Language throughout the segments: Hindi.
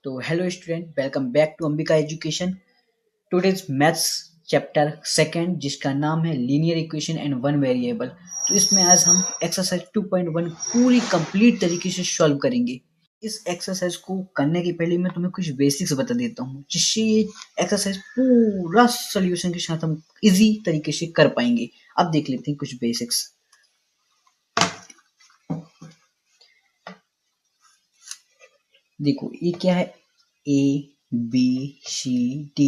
तो hello student, welcome back to Ambika education. Today's maths chapter second जिसका नाम है linear equation and one variable. तो इसमें आज हम एक्सरसाइज 2.1 पूरी कंप्लीट तरीके से सॉल्व करेंगे। इस एक्सरसाइज को करने के पहले मैं तुम्हें कुछ बेसिक्स बता देता हूँ जिससे ये एक्सरसाइज पूरा सोल्यूशन के साथ हम इजी तरीके से कर पाएंगे। अब देख लेते हैं कुछ बेसिक्स। देखो ये क्या है, ए बी सी डी।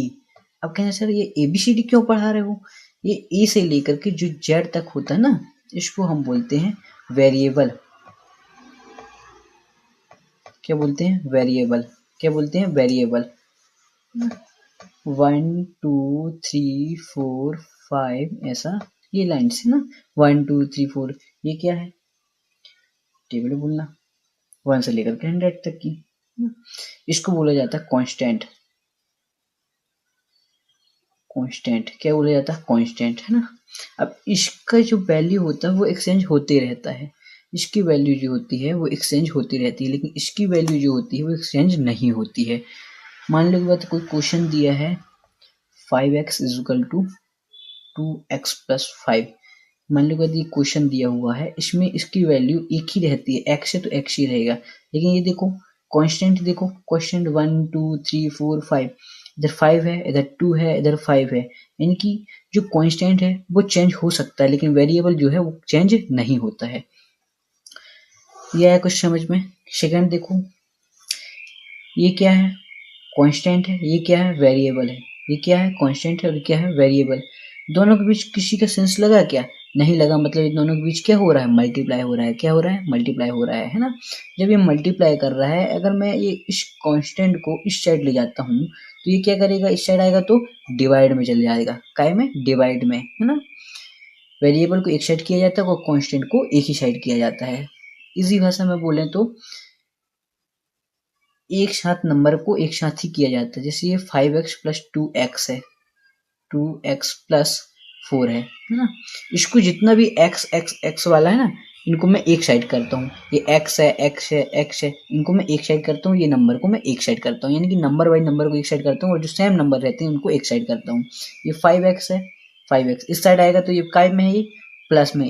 अब कहना सर ये ए बी सी डी क्यों पढ़ा रहे हो? ये ए से लेकर के जो जेड तक होता है ना, इसको हम बोलते हैं वेरिएबल। क्या बोलते हैं? वेरिएबल। क्या बोलते हैं? वेरिएबल। 1 2 3 4 5 ऐसा ये लाइन से ना, 1 2 3 4 ये क्या है? टेबल बोलना 1 से लेकर के 100 तक की। इसको बोला जाता है कांस्टेंट। कांस्टेंट क्या बोला जाता है? कांस्टेंट, है ना। अब इसका जो वैल्यू होता है वो एक्सचेंज होते रहता है। इसकी वैल्यू जो होती है वो एक्सचेंज होती रहती है, लेकिन इसकी वैल्यू जो होती है वो एक्सचेंज नहीं होती है। मान लो बात कोई क्वेश्चन दिया है 5x is equal to 2x plus 5। मान लो ये क्वेश्चन दिया हुआ है, इसमें इसकी वैल्यू एक ही रहती है, x है तो x ही रहेगा। लेकिन ये देखो कांस्टेंट, देखो क्वेश्चन 1 2 3 4 5, इधर 5 है, इधर 2 है, इधर 5 है। यानी कि जो कांस्टेंट है वो चेंज हो सकता है, लेकिन वेरिएबल जो है वो चेंज नहीं होता है। ये है कुछ समझ में? सेकंड देखो, ये क्या है? कांस्टेंट है। ये क्या है? वेरिएबल है। ये क्या है? कांस्टेंट है और क्या है? वेरिएबल। दोनों के बीच किसी का सेंस लगा क्या? नहीं लगा। मतलब इन दोनों के बीच क्या हो रहा है? मल्टीप्लाई हो रहा है। क्या हो रहा है? मल्टीप्लाई हो रहा है ना। जब ये मल्टीप्लाई कर रहा है, अगर मैं ये इस कांस्टेंट को इस साइड ले जाता हूँ तो ये क्या करेगा? इस साइड आएगा तो डिवाइड में चले जाएगा। काय में? डिवाइड में, है ना। वेरिएबल को एक साइड किया जाता है और कांस्टेंट को एक ही साइड किया जाता है। इसी भाषा में बोले तो एक साथ नंबर को एक साथ ही किया जाता है। जैसे ये 5x प्लस 2x है, 2x प्लस 4 है ना। इसको जितना भी x x x वाला है ना, इनको मैं एक साइड करता हूँ। ये x है, x है, x है, इनको मैं एक साइड करता हूँ। ये नंबर को मैं एक साइड करता हूँ, यानी कि नंबर वाइज नंबर को एक साइड करता हूँ और जो सेम नंबर रहते हैं उनको एक साइड करता हूँ। ये 5x है, 5x इस साइड आएगा तो ये काय में है? ये प्लस में।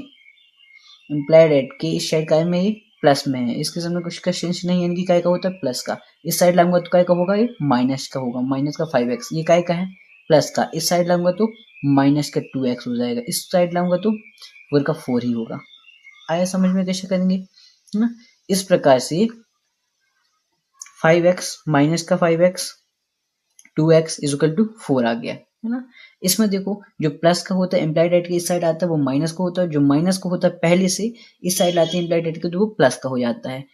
इम्प्लाइड एट के इस साइड काय में? ये प्लस में है। इसके सामने कुछ का सेंस नहीं है, यानी कि काय का होता है? प्लस का। इस साइड लाऊंगा तो काय का होगा? ये माइनस का होगा। माइनस का 5x, ये काय का है? प्लस का। इस साइड लाऊंगा तो माइनस का 2x हो जाएगा। इस साइड लाऊंगा तो 4 का 4 ही होगा। आया समझ में कैसे करेंगे, है ना। इस प्रकार से 5x माइनस का 5x 2x is equal to 4 आ गया, है ना। इसमें देखो जो प्लस का होता है इम्प्लाइड एट के इस साइड आता है वो माइनस का होता है, जो माइनस का होता है पहले से इस साइड आते हैं इम्प्लाइड एट के तो वो प्लस का हो जाता है।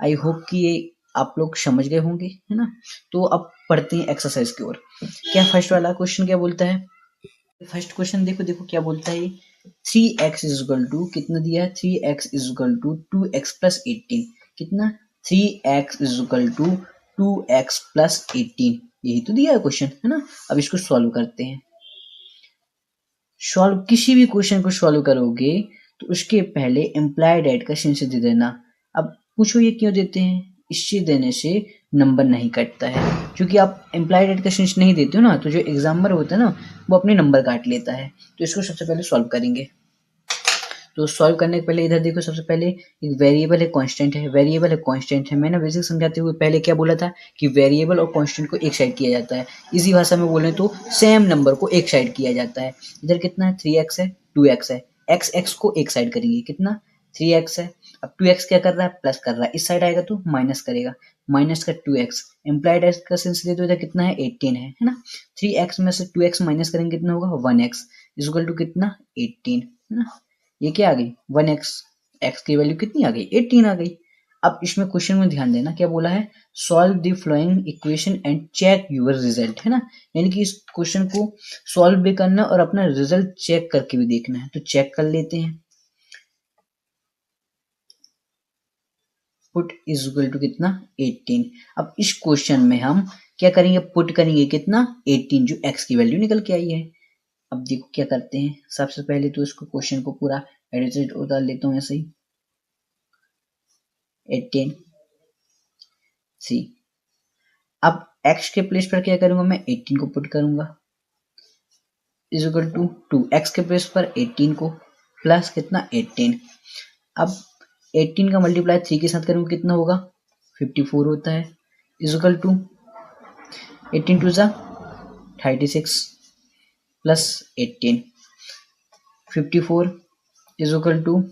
आई होप कि ये आप लोग समझ गए होंगे, है ना। तो अब पढ़ते हैं एक्सरसाइज की ओर। क्या फर्स्ट वाला क्वेश्चन क्या बोलता है? फर्स्ट क्वेश्चन देखो, देखो क्या बोलता है। 3x इज इक्वल टू कितना दिया है? 3x is equal to 2x plus 18। कितना? 3x is equal to 2x plus 18, यही तो दिया है क्वेश्चन, है ना। अब इसको सॉल्व करते हैं। सॉल्व किसी भी क्वेश्चन को सॉल्व करोगे तो उसके पहले इम्प्लाइड एट का सेंस दे देना। अब पूछो ये क्यों देते हैं? इससे देने से नंबर नहीं कटता है, क्योंकि आप इम्प्लाइड एट का सेंस नहीं देते हो ना, तो जो एग्जामिनर होता है ना वो अपने नंबर काट लेता है। तो इसको सबसे पहले सॉल्व करेंगे। तो सॉल्व करने के पहले इधर देखो, सबसे पहले एक वेरिएबल है, कांस्टेंट है। वेरिएबल है, कांस्टेंट है। मैंने बेसिक समझाते हुए पहले क्या बोला था कि वेरिएबल और कांस्टेंट को एक साइड किया जाता है। इसी भाषा में बोले तो सेम नंबर को एक साइड किया जाता है। इधर कितना है? 3x है, 2x है। x x को एक साइड करेंगे। कितना? 3x है। अब 2x क्या कर रहा है? प्लस कर रहा है। इस साइड आएगा तो माइनस करेगा। माइनस का 2x इम्प्लाइड एक्स का सेंस ले दो, इधर कितना है? 18 है ना। 3x में से 2x माइनस करेंगे कितना होगा? 1x इज इक्वल टू कितना? 18, है ना। ये क्या आ गई? 1x। x की वैल्यू कितनी आ गई? 18 आ गई। अब इसमें क्वेश्चन में ध्यान देना, क्या बोला है? Solve the following equation and check your result, है ना। यानी कि इस क्वेश्चन को सॉल्व भी करना और अपना रिजल्ट चेक करके भी देखना है। तो चेक कर लेते हैं। पुट इज इक्वल टू कितना? 18। अब इस क्वेश्चन में हम क्या करेंगे? पुट करेंगे कितना? 18, जो x की वैल्यू निकल के आई है। अब देखो क्या करते हैं। सबसे पहले तो इसको क्वेश्चन को पूरा एडिट उतार लेता हूँ ऐसे ही। 18 3। अब x के प्लेस पर क्या करूंगा, मैं 18 को पुट करूंगा इज इक्वल टू 2, x के प्लेस पर 18 को प्लस कितना 18। अब 18 का मल्टीप्लाई 3 के साथ करूंगा कितना होगा 54 होता है इज इक्वल टू 18 टू ज़ा 36 प्लस 18 54 इज इक्वल टू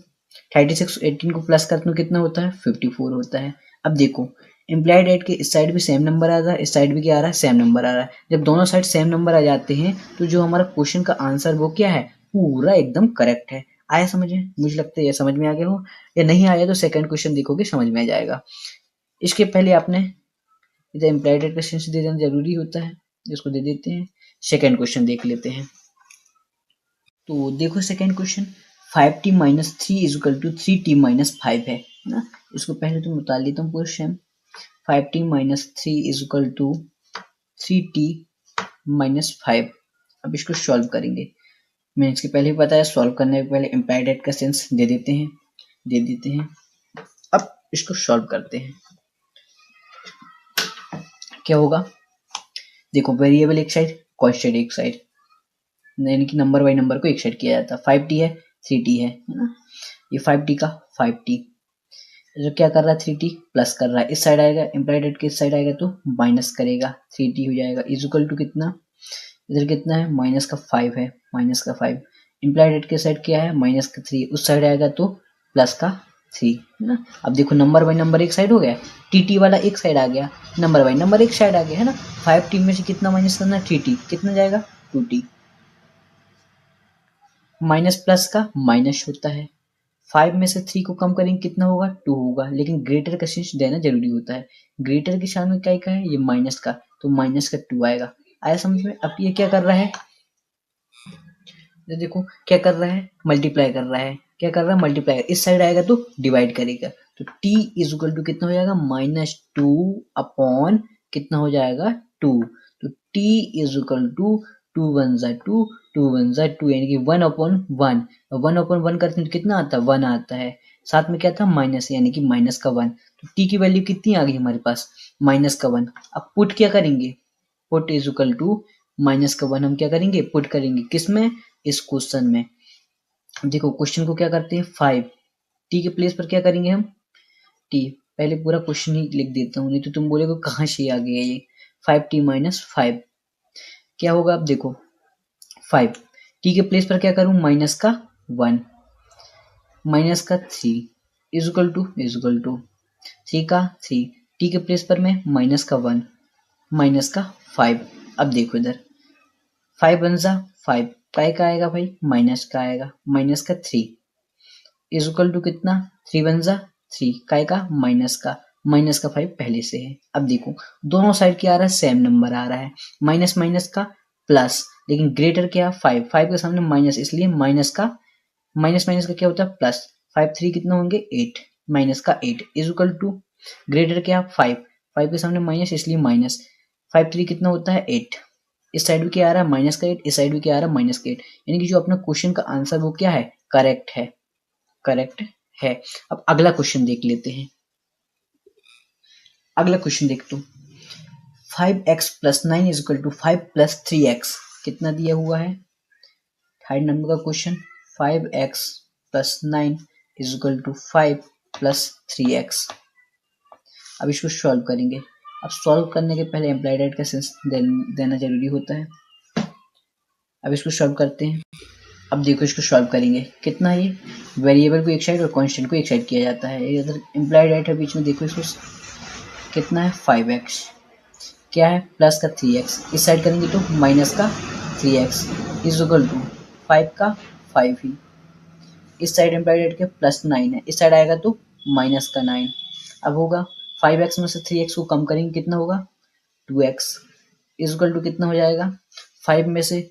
36 18 को प्लस करते हैं कितना होता है 54 होता है। अब देखो इम्प्लाइड एट के इस साइड भी सेम नंबर आ रहा है, इस साइड भी क्या आ रहा है सेम नंबर आ रहा है। जब दोनों साइड सेम नंबर आ जाते हैं तो जो हमारा क्वेश्चन का आंसर वो क्या है, पूरा एकदम करेक्ट है। आया समझ में? मुझे लगता है ये समझ में आ गया हो, या नहीं आया तो सेकंड क्वेश्चन देखोगे समझ में आ जाएगा। इसके पहले आपने इधर इम्प्लाइड एट क्वेश्चन दे देना जरूरी होता है, जिसको दे देते हैं। सेकेंड क्वेश्चन देख लेते हैं। तो देखो second question 5t minus 3 is equal to 3t minus 5 है ना। इसको पहले तो बता लेता हूँ पूरा same. 5t minus 3 is equal to 3t minus 5। अब इसको सॉल्व करेंगे। मैं इसके पहले ही पता है सॉल्व करने के पहले इम्प्लाइड एट का सेंस दे देते हैं। अब इसको सॉल्व करते हैं। क्या होगा देखो, वेरिएबल एक साइड कांस्टेंट एक साइड, यानी कि नंबर बाई नंबर को एक साइड किया जाता है। 5t है 3t है ना, ये 5t का 5t जो क्या कर रहा है 3t प्लस कर रहा है, इस साइड आएगा इम्प्लाइड एट के इस साइड आएगा तो माइनस करेगा 3t हो जाएगा इज इक्वल टू कितना, इधर कितना है माइनस का 5 है, माइनस का 5 इम्प्लाइड एट के साइड क्या है माइनस का 3, उस साइड आएगा तो प्लस का 3 है ना। अब देखो नंबर बाई नंबर एक साइड हो गया, टी वाला एक साइड आ गया, नंबर बाई नंबर एक साइड आ गया है ना। 5t में से कितना माइनस करना है 3t, कितना जाएगा 2t, माइनस प्लस का माइनस होता है। 5 में से 3 को कम करेंगे कितना होगा 2 होगा, लेकिन ग्रेटर का चिन्ह देना जरूरी होता है। ग्रेटर के सामने क्या का है ये माइनस का, तो माइनस का 2 आएगा। आया समझ में? अब ये क्या कर रहा है, देखो क्या कर रहा है मल्टीप्लाई कर रहा है, क्या कर रहा है मल्टीप्लाई, इस साइड आएगा तो डिवाइड करेगा, तो t इज इक्वल टू कितना हो जाएगा -2 अपॉन कितना हो जाएगा 2, तो t is equal to 2 one जा 2 2 वन जा 2 यानी कि 1 अपॉन 1, 1 अपॉन 1 करते हैं तो कितना आता है 1 आता है, साथ में क्या था माइनस यानी कि माइनस का 1, तो t की वैल्यू कितनी आ गई हमारे पास माइनस का 1। अब पुट क्या करेंगे, put is equal to minus का 1 हम क्या करेंगे पुट करेंगे किसमें, इस क्वेश्चन में। देखो क्वेश्चन को क्या करते हैं 5 टी के प्लेस पर क्या करेंगे हम टी, पहले पूरा क्वेश्चन ही लिख देता हूँ नहीं तो तुम बोलेगे कहाँ से आ गया ये। 5t माइनस 5 क्या होगा, अब देखो 5 टी के प्लेस पर क्या करूँ माइनस का 1 माइनस का 3 इज इक्वल टू 3 का 3, टी के प्लेस पर मैं माइनस का 1 माइनस का 5। अब देखो इधर 5 वन जा 5 काय का आएगा भाई माइनस का आएगा, माइनस का 3 इज इक्वल टू कितना 3 वन जा 3 काय का माइनस का 5 पहले से है। अब देखो दोनों साइड क्या आ रहा है सेम नंबर आ रहा है, माइनस माइनस का प्लस, लेकिन ग्रेटर क्या 5 के सामने माइनस, इसलिए माइनस माइनस का क्या होता है प्लस, 5 3 कितना होंगे 8 माइनस का 8 इज इक्वल टू ग्रेटर क्या 5 के सामने माइनस इसलिए माइनस 5 3 कितना होता है 8, इस साइड भी क्या आ रहा है माइनस का 8, इस साइड भी क्या आ रहा है माइनस का 8, यानी कि जो अपना क्वेश्चन का आंसर वो क्या है करेक्ट है। अब अगला क्वेश्चन देख लेते हैं। अगला क्वेश्चन देखते हो 5x plus 9 is equal to 5 plus 3x कितना दिया हुआ है, थर्ड नंबर का question 5x plus 9 is equal to 5 plus 3x। अब इसको सॉल्व करेंगे। अब सॉल्व करने के पहले एम्प्लॉयड एट का सेंस देना जरूरी होता है। अब इसको सॉल्व करते हैं। अब देखो इसको सॉल्व करेंगे कितना, ये वेरिएबल को एक साइड और कांस्टेंट को एक साइड किया जाता है, इधर इम्प्लाइड एट है बीच में, देखो इसको कितना है 5x क्या है प्लस का 3x, इस साइड करेंगे तो माइनस का 3x इज इक्वल टू 5 का 5 ही, इस साइड इम्प्लाइड एट के प्लस 9 है, इस साइड आएगा तो माइनस का 9। अब होगा 5x में से 3x को कम करेंगे कितना होगा 2x इज इक्वल टू कितना हो जाएगा 5 में से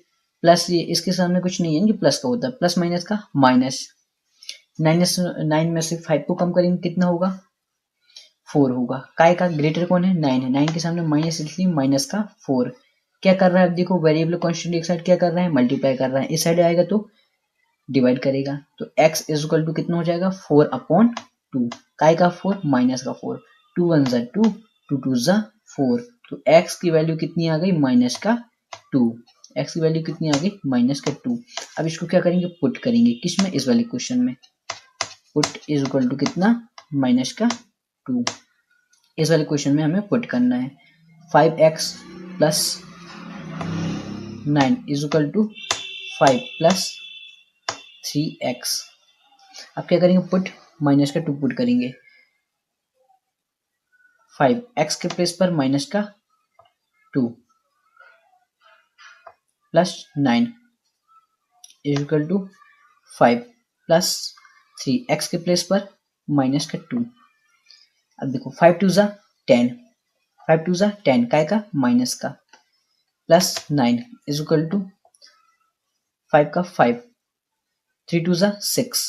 प्लस, ये इसके सामने कुछ नहीं है कि प्लस का होता है, प्लस माइनस का माइनस, 9 में से 5 को कम करेंगे कितना होगा 4 होगा, काय का ग्रेटर कौन है 9 है, 9 के सामने माइनस इसलिए माइनस का 4। क्या कर रहा है अब देखो वेरिएबल कांस्टेंट एक साइड क्या कर रहा है मल्टीप्लाई कर रहा है, इस साइड आएगा तो डिवाइड करेगा, तो x इज इक्वल टू कितना हो जाएगा 4 अपॉन 2, काय का 4 माइनस का 4, 2 वन जा 2 2 टू जा 4, तो x की वैल्यू कितनी आ गई माइनस का 2, x की वैल्यू कितनी आ गई माइनस का 2। अब इसको क्या करेंगे पुट करेंगे किसमें इस वाले क्वेश्चन में, पुट इज इक्वल टू कितना माइनस का 2, इस वाले क्वेश्चन में हमें पुट करना है 5x plus 9 is equal to 5 plus 3x। अब क्या करेंगे पुट माइनस का 2 पुट करेंगे 5 x के प्लेस पर माइनस का 2 plus 9 is equal to 5 plus 3 x के प्लेस पर माइनस का 2। अब देखो 5 टू ज़ा 10, 5 टू ज़ा 10 काय का माइनस का प्लस 9 इज इक्वल टू 5 का 5, 3 टू ज़ा 6,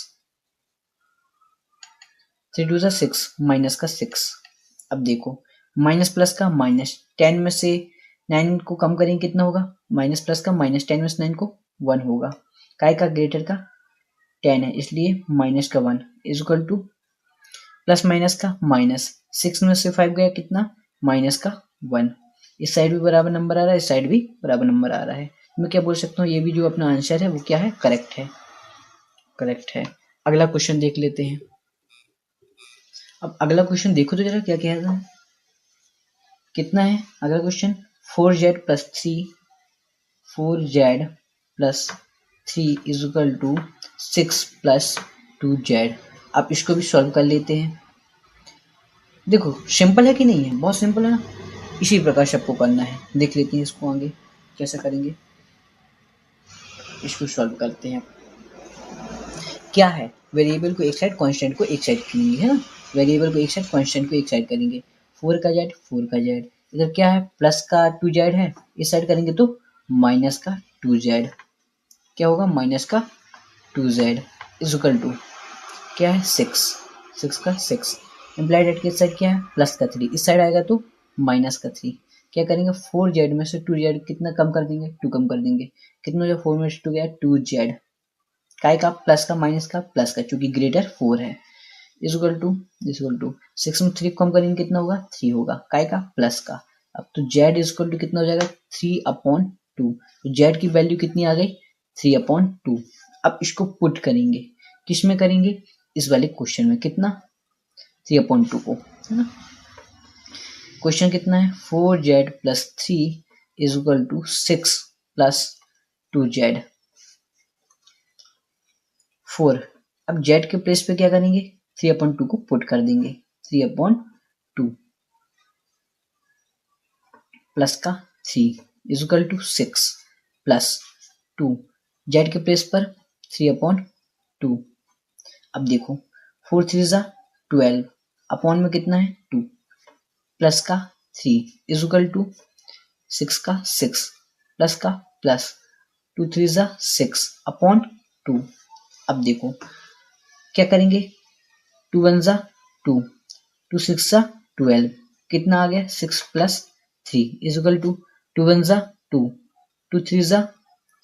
3 टू ज़ा 6 माइनस का 6। अब देखो माइनस प्लस का माइनस 10 में से 9 को कम करेंगे कितना होगा, माइनस प्लस का माइनस 10 में से 9 को 1 होगा, काय का ग्रेटर का 10 है इसलिए माइनस का 1 is equal two plus minus का माइनस 6 में से 5 गया कितना माइनस का 1। इस साइड भी बराबर नंबर आ रहा है, इस साइड भी बराबर नंबर आ रहा है। मैं क्या बोल सकता हूँ ये भी जो अपना आंसर है वो क्या है करेक्ट है, करेक्ट है। अगला क्वेश्चन देख लेते हैं। अब अगला क्वेश्चन देखो तो जरा क्या कह रहा है, कितना है अगला question 4z plus 3, 4z plus 3 is equal to 6 plus 2z। आप इसको भी सॉल्व कर लेते हैं। देखो सिंपल है कि नहीं है, बहुत सिंपल है ना, इसी प्रकार से आपको करना है। देख लेते हैं इसको आगे कैसे करेंगे, इसको सॉल्व करते हैं। क्या है वेरिएबल को एक साइड कांस्टेंट को एक साइड करेंगे, है ना, वेरिएबल को एक साइड कांस्टेंट को एक साइड करेंगे। 4 का जेड 4 का जेड, इधर क्या है प्लस का 2z है, इस साइड करेंगे तो माइनस का 2z, क्या होगा माइनस का 2z इज इक्वल टू क्या है 6, 6 का 6, इम्प्लाइड एट की साइड क्या है प्लस का 3, इस साइड आएगा तो माइनस का 3। क्या करेंगे 4z में से 2z कितना कम कर देंगे 2 कम कर देंगे, कितना जो 4 में से 2 गया 2z, काय का प्लस का माइनस का प्लस का चूंकि ग्रेटर 4 है इज इक्वल टू 6 में 3 कम करेंगे कितना होगा 3 होगा, काय का प्लस का। अब तो z इज इक्वल टू कितना हो जाएगा 3/2, तो z की वैल्यू कितनी आ गई 3/2। अब इसको पुट करेंगे किस में करेंगे इस वाले क्वेश्चन में, कितना 3/2 को, है ना। क्वेश्चन कितना है 4z plus 3 is equal to 6 plus 2z 4। अब z के प्लेस पे क्या करेंगे 3/2 को पुट कर देंगे, 3/2 प्लस का 3 is equal to 6 plus 2, z के प्लेस पर 3/2। अब देखो 4 3 ज़ा 12, अपॉन में कितना है 2 प्लस का 3 इज इक्वल टू 6 का 6 प्लस का प्लस 2 3 ज़ा 6/2। अब देखो क्या करेंगे 2 1 ज़ा 2, 2 6 ज़ा 12, कितना आ गया 6 प्लस 3 इज इक्वल टू 2 1 ज़ा 2, 2 3 ज़ा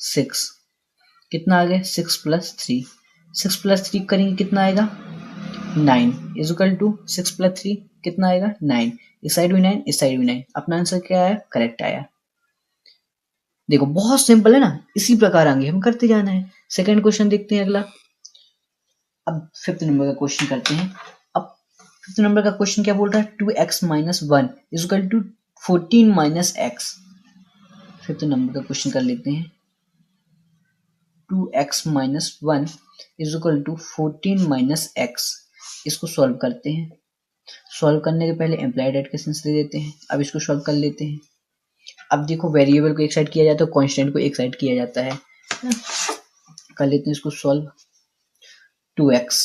6, कितना आ गया 6 प्लस 3, 6 प्लस 3 करेंगे कितना आएगा 9 इज इक्वल टू 6 प्लस 3 कितना आएगा 9, इस साइड भी 9 इस साइड भी 9, अपना आंसर क्या आया करेक्ट आया। देखो बहुत सिंपल है ना, इसी प्रकार आगे हम करते जाना है। सेकंड क्वेश्चन देखते हैं अगला। अब 5th नंबर का क्वेश्चन करते हैं। अब 5th नंबर का क्वेश्चन क्या बोल रहा है 2x minus 1 is equal to 14 minus x. 5th number का क्वेश्चन कर लेते हैं 2x minus 1 is equal to 14 minus x. इसको सॉल्व करते हैं। सॉल्व करने के पहले एम्प्लॉयड एट के सेंस दे देते हैं। अब इसको सॉल्व कर लेते हैं। अब देखो वेरिएबल को एक साइड किया जाता है, कांस्टेंट को एक साइड किया जाता है। कर लेते हैं इसको सॉल्व। 2x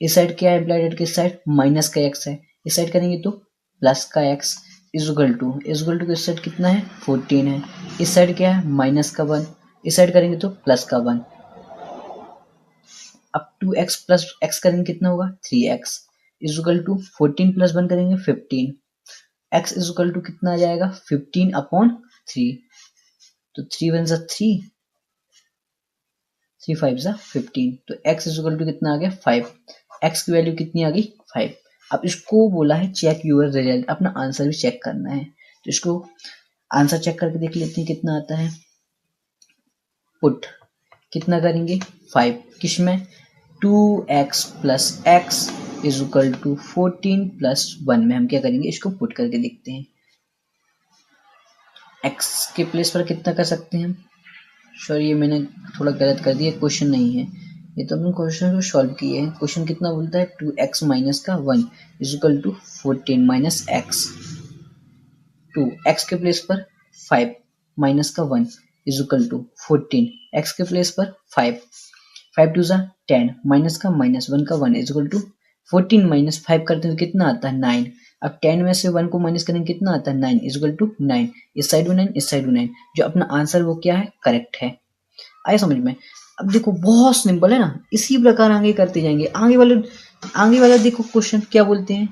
इस साइड क्या है एम्प्लॉयड एट के साइड माइनस का x है, इस साइड करेंगे तो प्लस का x इज इक्वल टू इस साइड कितना है 14 है, इस साइड क्या है माइनस का 1, इस साइड करेंगे तो प्लस का 1। अब 2x प्लस x करेंगे कितना होगा 3x is equal to 14 plus 1 करेंगे 15, x इज इक्वल टू कितना आ जाएगा 15/3, तो 3 1 ज़ा 3, 3 5 ज़ा 15, तो x इज इक्वल टू कितना आ गया 5, x की वैल्यू कितनी आ गई 5। अब इसको बोला है चेक यूर रिजल्ट, अपना आंसर भी चेक करना है। तो इसको आंसर चेक करके देख लेते हैं कितना आता है। पुट कितना करेंगे 5 किस में 2x plus x is equal to 14 plus 1 में हम क्या करेंगे इसको पुट करके देखते हैं। x के प्लेस पर कितना कर सकते हैं हम, सॉरी ये मैंने थोड़ा गलत कर दिया, क्वेश्चन नहीं है ये तो अपन क्वेश्चन को सॉल्व किए हैं। क्वेश्चन कितना बोलता है 2x माइनस का 1 is equal to 14 minus x, 2x के प्लेस पर 5 माइनस का 1 इज इक्वल टू 14, x के प्लेस पर 5 5 टू ज़ा 10 माइनस का माइनस 1 का 1 इज इक्वल टू 14 माइनस 5 करते हैं तो कितना आता है 9। अब 10 में से 1 को माइनस करेंगे कितना आता है 9 इज इक्वल टू 9, इस साइड में 9 इस साइड में 9, जो अपना आंसर वो क्या है करेक्ट है। आए समझ में। अब देखो बहुत सिंपल है ना, इसी प्रकार आगे करते जाएंगे। आगे वाला देखो क्वेश्चन क्या बोलते हैं,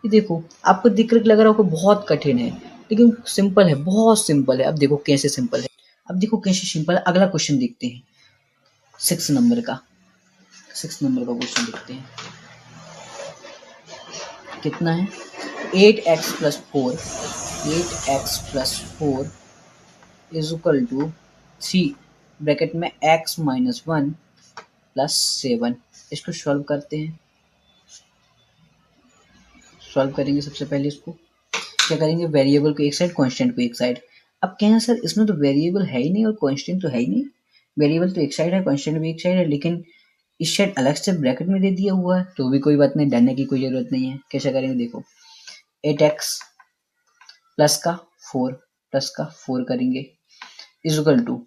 ये देखो आपको दिख लग रहा होगा बहुत कठिन है लेकिन सिंपल है, बहुत सिंपल है। अब देखो कैसे सिंपल है, अब देखो कैसे सिंपल है। अगला क्वेश्चन देखते हैं 6 नंबर का क्वेश्चन देखते हैं कितना है 8x plus 4 is equal to 3 bracket में x माइनस 1 प्लस 7। इसको सॉल्व करते हैं, सॉल्व करेंगे। सबसे पहले इसको क्या करेंगे, वेरिएबल को एक साइड कांस्टेंट को एक साइड। अब कहना सर इसमें तो वेरिएबल है ही नहीं और कांस्टेंट तो है ही नहीं, वेरिएबल तो एक साइड है कांस्टेंट भी एक साइड है, लेकिन इस साइड अलग से ब्रैकेट में दे दिया हुआ है, तो भी कोई बात नहीं, डरने की कोई जरूरत नहीं है। कैसे करेंगे देखो 8x प्लस का 4 करेंगे इज इक्वल टू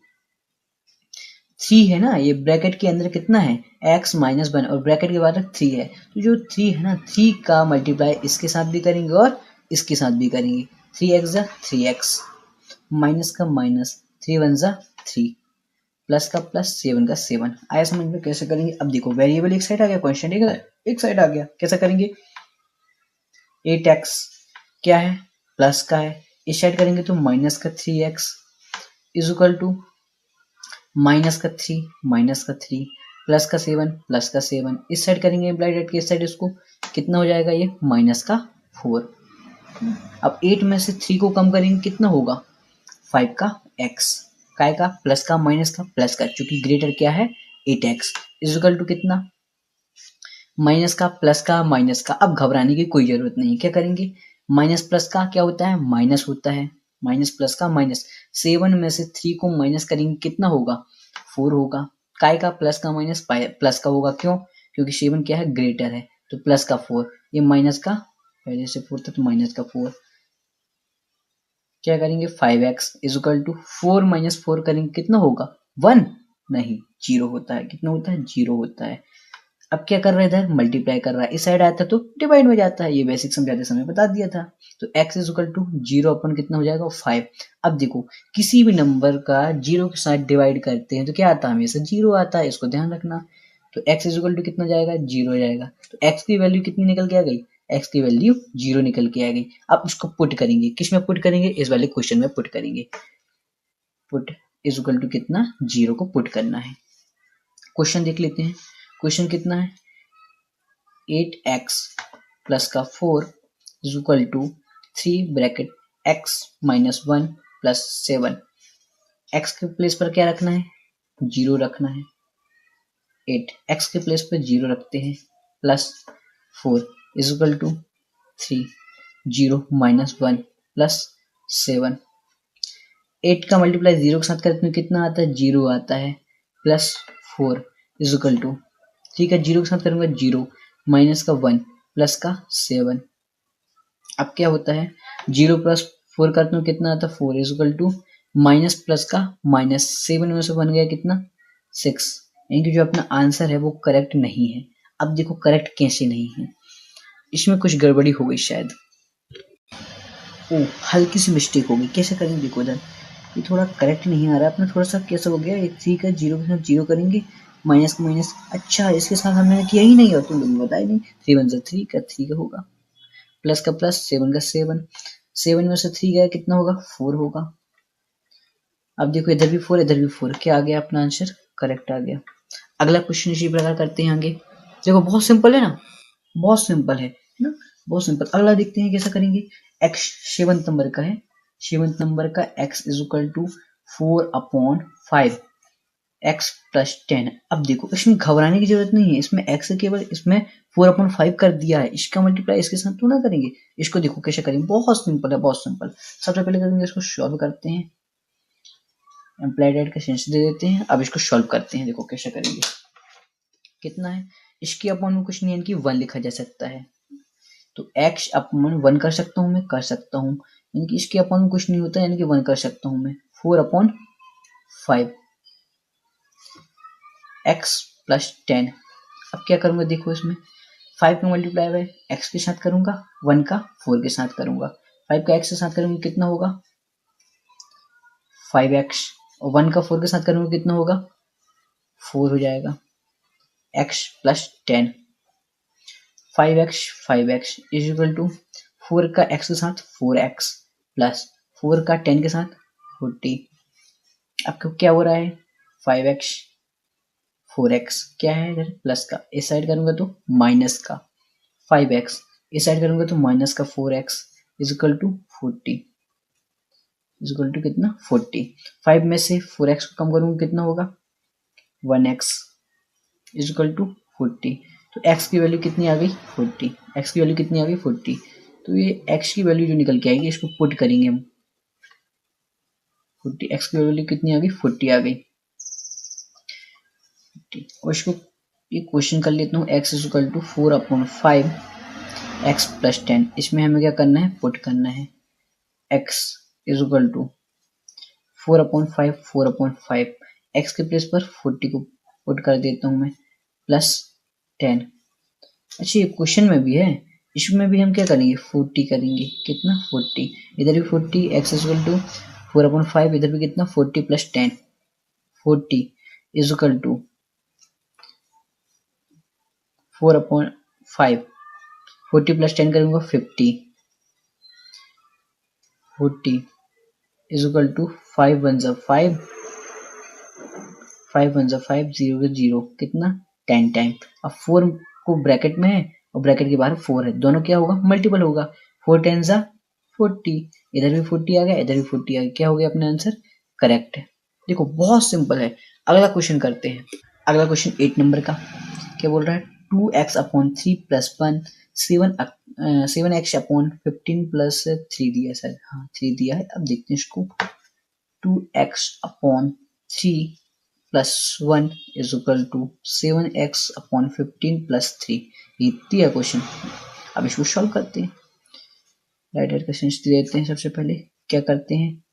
3 है ना, ये ब्रैकेट के अंदर कितना है x माइनस 1 और ब्रैकेट के बाहर 3 है, तो जो 3 है ना 3 का मल्टीप्लाई इसके साथ भी करेंगे और इसके साथ भी करेंगे। 3x जा 3x माइनस का माइनस 3 1 जा 3 प्लस का प्लस 7 का 7। आया समझ में कैसे करेंगे। अब देखो वेरिएबल एक साइड आ गया, कांस्टेंट एक साइड आ गया, कैसा करेंगे 8x क्या है प्लस का है, इस साइड करेंगे तो माइनस का 3x is equal to minus का 3 प्लस का 7 इस साइड करेंगे इम्प्लाइड के इस साइड, इसको कितना हो जाएगा ये माइनस का 4। अब 8 में से 3 को कम करेंगे कितना होगा 5 का x, काय का प्लस का माइनस का प्लस का, चूंकि ग्रेटर क्या है 8x इज इक्वल टू कितना माइनस का प्लस का माइनस का। अब घबराने की कोई जरूरत नहीं, क्या करेंगे माइनस प्लस का क्या होता है माइनस होता है, माइनस प्लस का माइनस। 7 में से 3 को माइनस करेंगे कितना होगा 4 होगा, काय का प्लस का माइनस प्लस का होगा, क्यों क्योंकि 7 क्या है ग्रेटर है, तो प्लस का 4, ये माइनस का पहले से 4 था तो माइनस का 4, क्या करेंगे 5x is equal to 4 minus 4 करेंगे कितना होगा 1 नहीं 0 होता है, कितना होता है 0 होता है। अब क्या कर रहा है इधर मल्टीप्लाई कर रहा है, इस साइड आता तो डिवाइड में जाता है, ये बेसिक समझाते समय बता दिया था। तो x इज इक्वल टू 0 अपन कितना हो जाएगा 5। अब देखो किसी भी नंबर का 0 के साथ डिवाइड करते हैं तो क्या आता है हमेशा 0 आता है, इसको ध्यान रखना। तो x इज इक्वल टू कितना जाएगा 0 जाएगा, तो x की वैल्यू कितनी निकल के आ गई x की वैल्यू 0 निकल के आ गई। अब इसको पुट करेंगे, किस में पुट करेंगे इस वाले क्वेश्चन में पुट करेंगे, पुट इज इक्वल टू कितना 0 को पुट करना है। क्वेश्चन देख लेते हैं, क्वेश्चन कितना है 8x प्लस का 4 is equal to 3 bracket x minus 1 plus 7। x के प्लेस पर क्या रखना है 0 रखना है, 8 x के प्लेस पर 0 रखते हैं plus 4 is equal to 3 0 minus 1 plus 7। 8 का मल्टीप्लाई 0 के साथ करते हैं कितना आता है 0 आता है, प्लस 4 इज इक्वल टू, ठीक है 0 के साथ करूंगा 0 माइनस का 1 प्लस का 7। अब क्या होता है 0 प्लस 4 करते हैं कितना आता है 4 is equal to minus plus का माइनस 7 में से बन गया कितना 6, यानी कि जो अपना आंसर है वो करेक्ट नहीं है। अब देखो करेक्ट कैसे नहीं है, इसमें कुछ गड़बड़ी हो गई शायद, ओ हल्की सी मिस्टेक होगी। कैसे करेंगे देखो इधर ये थोड़ा करेक्ट नहीं आ रहा है अपना, थोड़ा सा कैसा हो गया 3 का 0 के साथ 0 करेंगे माइनस का माइनस, अच्छा इसके साथ हमने किया ही नहीं और तुम लोग बताए नहीं, 3 1 जा 3 का 3 का होगा, प्लस का प्लस 7 का 7 में से 3 गया कितना होगा 4 होगा। अब देखो इधर भी 4 इधर भी 4, क्या आ गया अपना आंसर करेक्ट आ गया। अगला क्वेश्चन इसी प्रकार करते हैं आगे, देखो बहुत सिंपल है ना, बहुत सिंपल है ना, बहुत सिंपल। अगला देखते हैं कैसा करेंगे, x 7 नंबर का है 7th नंबर का x is equal to 4/5 x plus 10। अब देखो इसमें घबराने की जरूरत नहीं है, इसमें x केवल इसमें 4/5 कर दिया है, इसका मल्टीप्लाई इसके साथ तो ना करेंगे। इसको देखो कैसे करेंगे, बहुत सिंपल है, बहुत सिंपल। सबसे पहले करेंगे इसको सॉल्व करते हैं, एम्प्लॉयड एड का सेंस दे देते हैं। अब इसको सॉल्व करते हैं, देखो कैसे करेंगे। कितना है, इसके अपॉन में कुछ नहीं है कि 1 लिखा जा सकता है, तो x अपॉन 1 कर सकता हूँ मैं, कर सकता हूँ, यानी कि इसके अपॉन में कुछ नहीं होता है, यानी कि 1 कर सकता हूँ मैं। 4/5 x प्लस 10। अब क्या करूंगा देखो, इसमें 5 का मल्टीप्लाई है x के साथ करूंगा, 1 का 4 के साथ करूंगा। 5 का x के साथ करूंगा कितना होगा 5x, और 1 का 4 के साथ करूंगा कितना होगा 4 हो जाएगा। x plus 10, 5x is equal to 4 का x के साथ 4x प्लस 4 का 10 के साथ 40। आपको क्या हो रहा है 5x 4x क्या है इधर प्लस का, इस साइड करूंगा तो माइनस का 5x, इस साइड करूंगा तो माइनस का 4x is equal to 40, is equal to कितना 40। 5 में से 4x को कम करूंगा कितना होगा 1x इज इक्वल टू 40। तो x की वैल्यू कितनी आ गई 40, x की वैल्यू कितनी आ गई 40। तो ये x की वैल्यू जो निकल के आएगी इसको पुट करेंगे हम, 40 x की वैल्यू कितनी आ गई 40 आ गई। और इसको एक क्वेश्चन कर लेता हूँ, x is equal to 4/5 x plus 10। इसमें हमें क्या करना है पुट करना है, x is equal to 4/5 x के प्लेस पर 40 को पुट कर देता हूँ मैं, प्लस 10। अच्छा ये क्वेश्चन में भी है, इसमें भी हम क्या करेंगे 40 करेंगे, कितना 40, इधर भी 40 x इज इक्वल टू 4/5, इधर भी कितना 40 plus 10 40 is equal to 4/5, 40 plus 10 करूंगा 50, 40 इज इक्वल टू 5 1 जा 5, 5 1 जा 5, 0 का 0 कितना 10 टाइम। अब 4 को ब्रैकेट में है और ब्रैकेट के बाहर 4 है, दोनों क्या होगा मल्टीपल होगा, 4 10 जा 40, इधर भी 40 आ गया, इधर भी 40 आ गया, क्या हो गया अपना आंसर करेक्ट है। देखो बहुत सिंपल है। अगला क्वेश्चन करते हैं, अगला क्वेश्चन 8 नंबर का क्या बोल रहा है 2x/3 प्लस 1 7x/15 प्लस 3 दिया सर, हाँ 3 दिया है। अब देखते हैं इसको 2x/3 plus 1 is equal to 7x/15 plus 3, ये दिया क्वेश्चन। अब इसको सॉल्व करते हैं, राइट का सेंस देते हैं। सबसे पहले क्या करते हैं,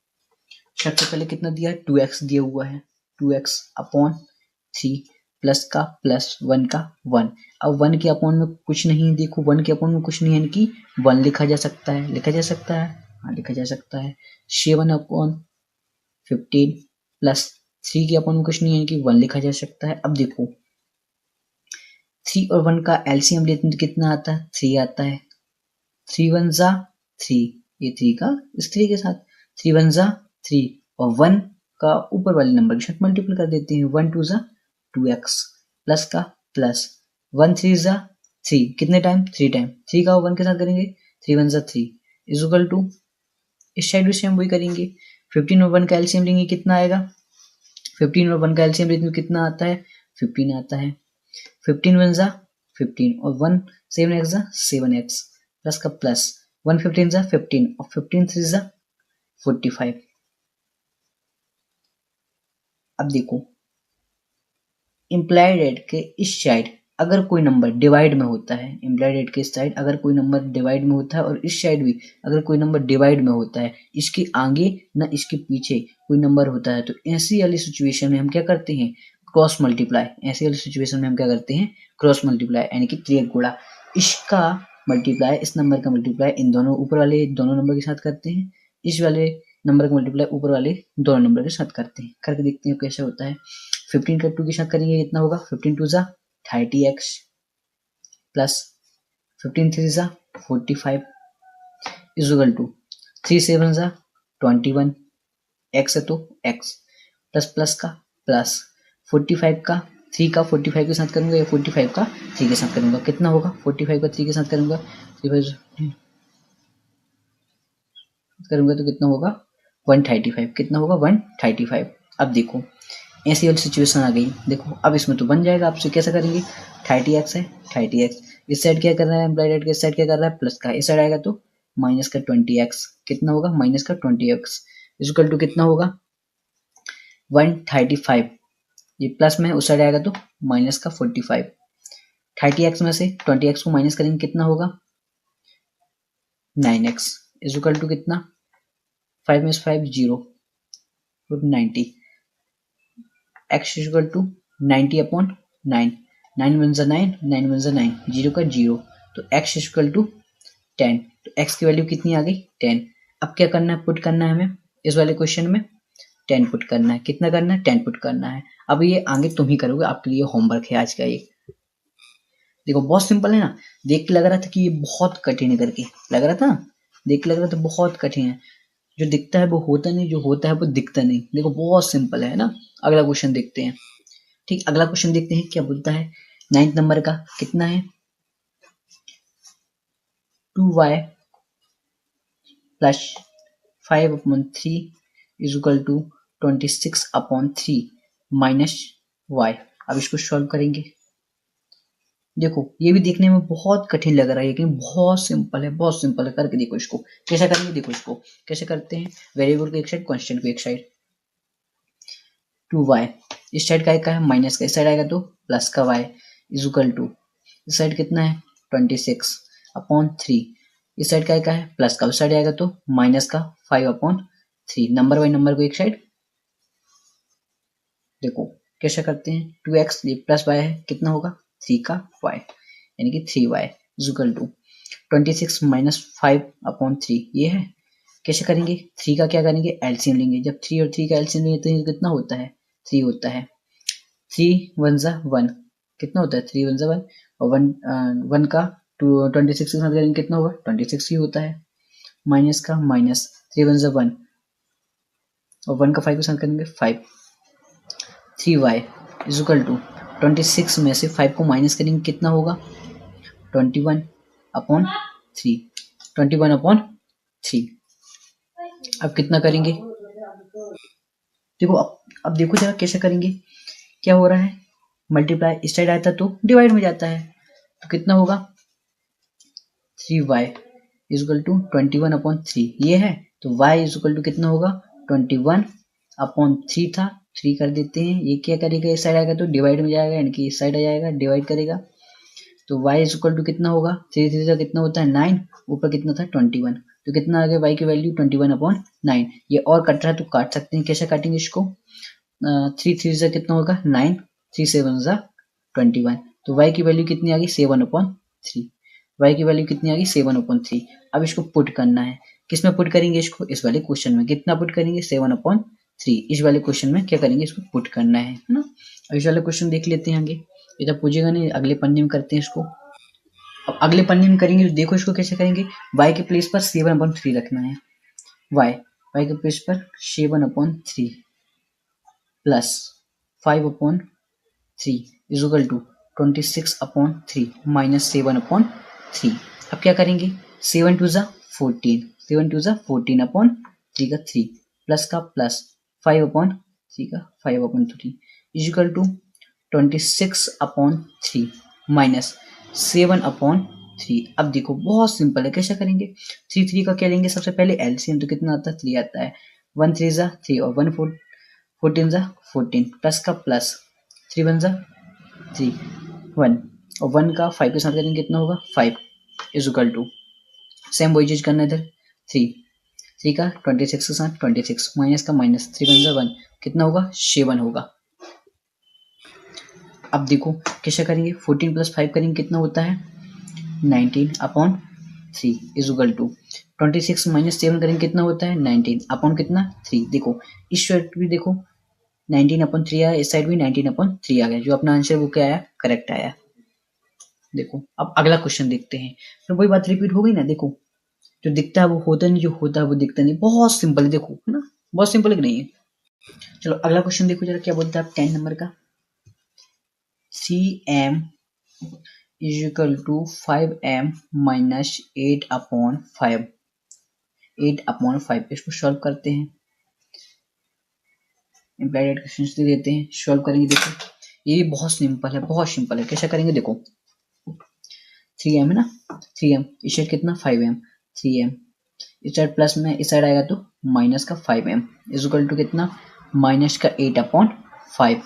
सबसे पहले कितना दिया है 2x दिया हुआ है, 2x/3 प्लस का प्लस 1 का 1। अब 1 के अपॉन में कुछ नहीं, देखो 1 के अपॉन में कुछ नहीं है, यानी कि 1 लिखा जा सकता है, लिखा जा सकता है, हाँ लिखा जा सकता है। 7/15 प्लस 3 के अपॉन में कुछ नहीं है, यानी कि 1 लिखा जा सकता है। अब देखो 3 और 1 का एलसीएम लेते हैं तो कितना आता है 3 आता है, 3 1 जा 3, ये 3 का इस 3 के साथ 3 1 जा 3 और 1 का ऊपर वाले नंबर के साथ मल्टीपल कर देते हैं, 1 2 जा 2x प्लस का प्लस 1 3 जा 3, कितने टाइम 3 टाइम, 3 का 1 के साथ करेंगे 3 1 जा 3 इज इक्वल टू, इस साइड भी सेम वही करेंगे, 15 और 1 का एलसीएम लेंगे कितना आएगा, 15 और 1 का एलसीएम लेंगे कितना आता है 15 आता है, 15 1 जा 15 और 1 7x जा 7x प्लस का प्लस 1 15 जा 15 और 15 3 जा 45। अब देखो इम्प्लाइड एड के इस साइड अगर कोई नंबर डिवाइड में होता है, इम्प्लाइड एड के इस साइड अगर कोई नंबर डिवाइड में होता है और इस साइड भी अगर कोई नंबर डिवाइड में होता है, इसके आगे ना इसके पीछे कोई नंबर होता है, तो ऐसी वाली सिचुएशन में हम क्या करते हैं क्रॉस मल्टीप्लाई, ऐसी वाली सिचुएशन में हम क्या करते हैं क्रॉस मल्टीप्लाई, यानी कि त्रिक गुणा, इसका मल्टीप्लाई इस नंबर का मल्टीप्लाई इन दोनों ऊपर वाले दोनों नंबर के साथ करते हैं, इस वाले नंबर का मल्टीप्लाई ऊपर वाले दोनों नंबर के साथ करते हैं, करके देखते हैं कैसे होता है। 15 का 2 के साथ करेंगे कितना होगा 15 2 जा 30x प्लस 15 3 जा 45 इज इक्वल टू 3 7 जा 21 x है तो x प्लस प्लस का प्लस 45 का 3 का 45 के साथ करूंगा या 45 का 3 के साथ करूंगा, कितना होगा 45 का 3 के साथ करूंगा करूंगा तो कितना होगा 135, कितना होगा 135। अब देखो ऐसी वाली सिचुएशन आ गई, देखो अब इसमें तो बन जाएगा, आपसे कैसे करेंगे 30x है 30x, इस साइड क्या कर रहा है एम्प्लॉयड के, इस साइड क्या कर रहा है प्लस का, इस साइड आएगा तो माइनस का 20x, कितना होगा माइनस का 20x इक्वल टू कितना होगा 135, ये प्लस में उस साइड आएगा तो माइनस का 45, 30x में से 20x को माइनस करेंगे कितना होगा 9x इक्वल टू कितना 5 में 5 0 90, x equal to 90 upon 9, 9 one ज़ा 9, 9 वन ज़ा 9, 0 का 0, तो x इक्वल टू 10, तो x की वैल्यू कितनी आ गई 10। अब क्या करना है पुट करना है हमें इस वाले क्वेश्चन में 10 पुट करना है, कितना करना है 10 पुट करना है। अब ये आगे तुम ही करोगे, आपके लिए होमवर्क है आज का ये। देखो बहुत सिंपल है ना, देख के लग रहा था कि ये बहुत कठिन है करके, लग रहा था देख के लग रहा था बहुत कठिन है, जो दिखता है वो होता नहीं, जो होता है वो दिखता नहीं। देखो बहुत सिंपल है ना। अगला क्वेश्चन देखते हैं। ठीक, अगला क्वेश्चन देखते हैं क्या बोलता है 9th नंबर का, कितना है 2y plus 5/3 is equal to 26/3 minus y। अब इसको सॉल्व करेंगे। देखो ये भी देखने में बहुत कठिन लग रहा है लेकिन बहुत सिंपल है, बहुत सिंपल है, करके देखो इसको कैसे करेंगे। देखो इसको कैसे करते हैं, वेरिएबल को एक साइड कांस्टेंट को एक साइड, 2y इस साइड का है माइनस का, इस साइड आएगा तो प्लस का y इज इक्वल टू, इस साइड कितना है 26/3, इस साइड का है प्लस का, उस साइड आएगा तो माइनस का 5/3, नंबर बाई नंबर को एक साइड। देखो कैसे करते हैं 2x ये प्लस y है, कितना होगा 3 का y यानी कि 3y is equal to 26 minus 5/3 ये है। कैसे करेंगे 3 का क्या करेंगे एलसीएम लेंगे, जब 3 और 3 का एलसीएम लेंगे तो ये कितना होता है 3 होता है, 3 वन ज़ा 1 कितना होता है 3 वन ज़ा 1, और 1 का 26 के साथ करेंगे कितना होगा 26 ही होता है, माइनस का माइनस 3 वन ज़ा 1 और 1 का 5 के साथ करेंगे 5, 3y इज इक्वल टू 26 में से 5 को माइनस करेंगे कितना होगा 21/3, 21/3। अब कितना करेंगे देखो, अब देखो जरा कैसे करेंगे, क्या हो रहा है मल्टीप्लाई, इस साइड आता तो डिवाइड में जाता है, तो कितना होगा 3y इज इक्वल टू 21/3 ये है, तो y इज इक्वल टू कितना होगा 21/3 था, 3 कर देते हैं, ये क्या करेगा इस साइड आएगा तो डिवाइड में जाएगा यानी कि इस साइड आ जाएगा डिवाइड करेगा, तो y इज इक्वल टू कितना होगा 3 3 का कितना होता है 9, ऊपर कितना था 21, तो कितना आ गया y की वैल्यू 21/9। ये और कट रहा है तो काट सकते हैं, कैसे काटेंगे इसको 3 3 से कितना होगा 9, 3 7 ज़ा 21, तो y की वैल्यू कितनी आ गई 7/3, y की वैल्यू कितनी आ गई 7/3। अब इसको पुट करना है, किसमें पुट करेंगे इसको इस वाले क्वेश्चन में, कितना पुट करेंगे 7/3, इस वाले क्वेश्चन में क्या करेंगे इसको पुट करना है ना। अब इस वाले क्वेश्चन देख लेते हैं आगे, ये तो पूछेगा नहीं, अगले पन्ने में करते हैं इसको। अब अगले पन्ने में करेंगे तो देखो इसको कैसे करेंगे, y के प्लेस पर 7/3 रखना है, y के प्लेस पर 7/3 plus 5/3 is equal to 26/3 minus 7/3। अब क्या करेंगे 7 2 ज़ा 14, 7 2 ज़ा 14/3 का 3 प्लस का प्लस 5/3 का 5/3 इज इक्वल टू 26/3 माइनस 7/3। अब देखो बहुत सिंपल है, कैसे करेंगे 3 3 का क्या लेंगे सबसे पहले एलसीएम, तो कितना आता है 3 आता है, 1 3 ज़ा 3 और 1 4 14 ज़ा 14 प्लस का प्लस 3 1 ज़ा 3 1 और 1 का 5 के साथ करेंगे कितना होगा 5 इज इक्वल टू, सेम वही चीज करना है इधर 3 का 26 के साथ 26 माइनस का माइनस 3 1 ज़ा 1 कितना होगा 7 होगा। अब देखो कैसे करेंगे 14 प्लस 5 करेंगे कितना होता है 19/3 इज इक्वल टू 26 माइनस 7 करेंगे कितना होता है 19 अपॉन कितना 3। देखो इस साइड भी देखो 19/3 आया, इस साइड भी 19/3 आ गया, जो अपना आंसर वो क्या आया करेक्ट आया। देखो अब अगला क्वेश्चन देखते हैं, तो वही बात रिपीट हो गई ना, देखो जो दिखता है वो होता नहीं, जो होता है वो दिखता नहीं, बहुत सिंपल है देखो है ना, बहुत सिंपल है कि नहीं है। चलो अगला क्वेश्चन देखो जरा क्या बोलता है 10 नंबर का, CM is equal to 5m minus 8/5 8/5। इसको सॉल्व करते हैं, इम्प्लाइड क्वेश्चंस दे देते हैं, सॉल्व करेंगे। देखो ये बहुत सिंपल है, बहुत सिंपल है। कैसे करेंगे देखो, 3m है ना, 3m इस साइड कितना 5m, 3m इस साइड प्लस में इस साइड आएगा तो माइनस का 5m इज इक्वल टू कितना माइनस का 8/5।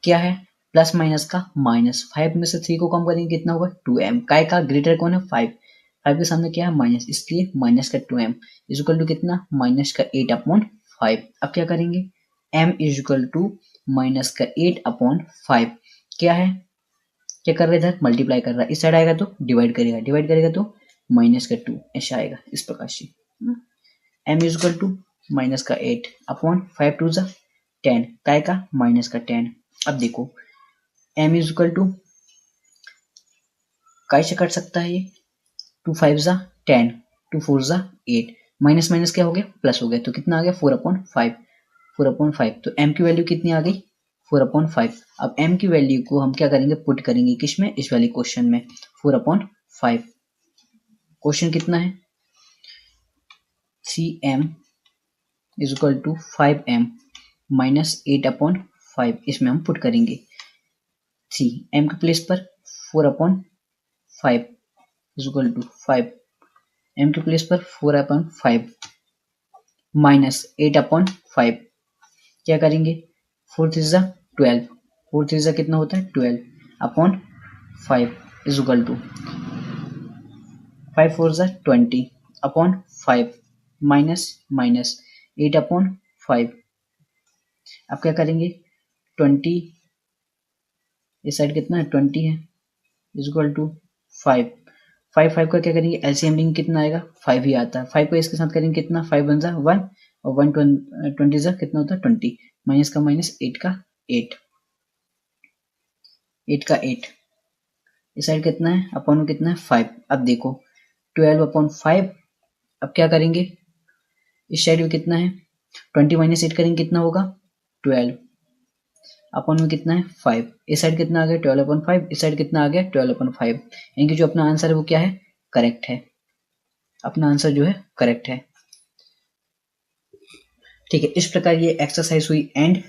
क्या है प्लस माइनस का माइनस, 5 में से 3 को कम करेंगे कितना होगा 2m। काय का ग्रेटर कौन है 5, 5 के सामने क्या है माइनस, इसलिए माइनस का 2m इज इक्वल टू कितना माइनस का 8/5। अब क्या करेंगे m is equal to minus का 8/5। क्या है क्या कर रहे इधर मल्टीप्लाई कर रहा है, इस साइड आएगा तो डिवाइड करेगा, डिवाइड करेगा तो माइनस का 2 ऐसा आएगा इस प्रकार से। m is equal to minus का 8/5 टू ज़ा 10, काय का माइनस का 10। अब देखो m इज इक्वल टू काय से कट सकता है ये, 2 5 ज़ा 10, 2 4 ज़ा 8, माइनस माइनस क्या हो गया प्लस हो गया, तो कितना आ गया 4/5, 4/5। तो m की वैल्यू कितनी आ गई 4/5। अब m की वैल्यू को हम क्या करेंगे पुट करेंगे किस में, इस वाले क्वेश्चन में 4/5। क्वेश्चन कितना है 3m is equal to 5m minus 8/5, इसमें हम पुट करेंगे 3m के प्लेस पर 4/5 इज इक्वल टू 5, m के प्लेस पर 4/5 माइनस 8/5। क्या करेंगे 4 3 ज़ा 12, 4 3 ज़ा कितना होता है 12/5 इज इक्वल टू 5 4 ज़ा 20/5 माइनस माइनस 8/5। अब क्या करेंगे 20 इस साइड कितना है 20 है इज इक्वल टू 5 5 5 का क्या करेंगे एलसीएम लेंगे कितना आएगा 5 ही आता है, 5 को इसके साथ करेंगे कितना 5 1 ज़ा 1 और 1 20 ज़ा कितना होता है 20, माइनस का माइनस 8 का 8, 8 का 8 इस साइड कितना है अपन में कितना है 5। अब देखो 12/5। अब क्या करेंगे इस साइड में कितना है 20 माइनस 8 करेंगे कितना होगा 12, अपन में कितना है 5, इस साइड कितना आ गया 12/5, इस साइड कितना आ गया 12/5। यानी कि जो अपना आंसर है वो क्या है करेक्ट है, अपना आंसर जो है करेक्ट है। ठीक है, इस प्रकार ये एक्सरसाइज हुई। एंड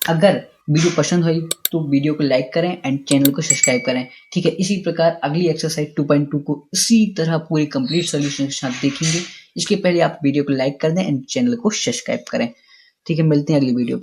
अगर वीडियो पसंद हुई तो वीडियो को लाइक करें एंड चैनल को सब्सक्राइब करें। ठीक है, इसी प्रकार अगली एक्सरसाइज 2.2 को इसी तरह पूरी कंप्लीट सॉल्यूशन के साथ देखेंगे। इसके पहले आप वीडियो को लाइक कर दें एंड चैनल को सब्सक्राइब करें। ठीक है, मिलते हैं अगली वीडियो पे।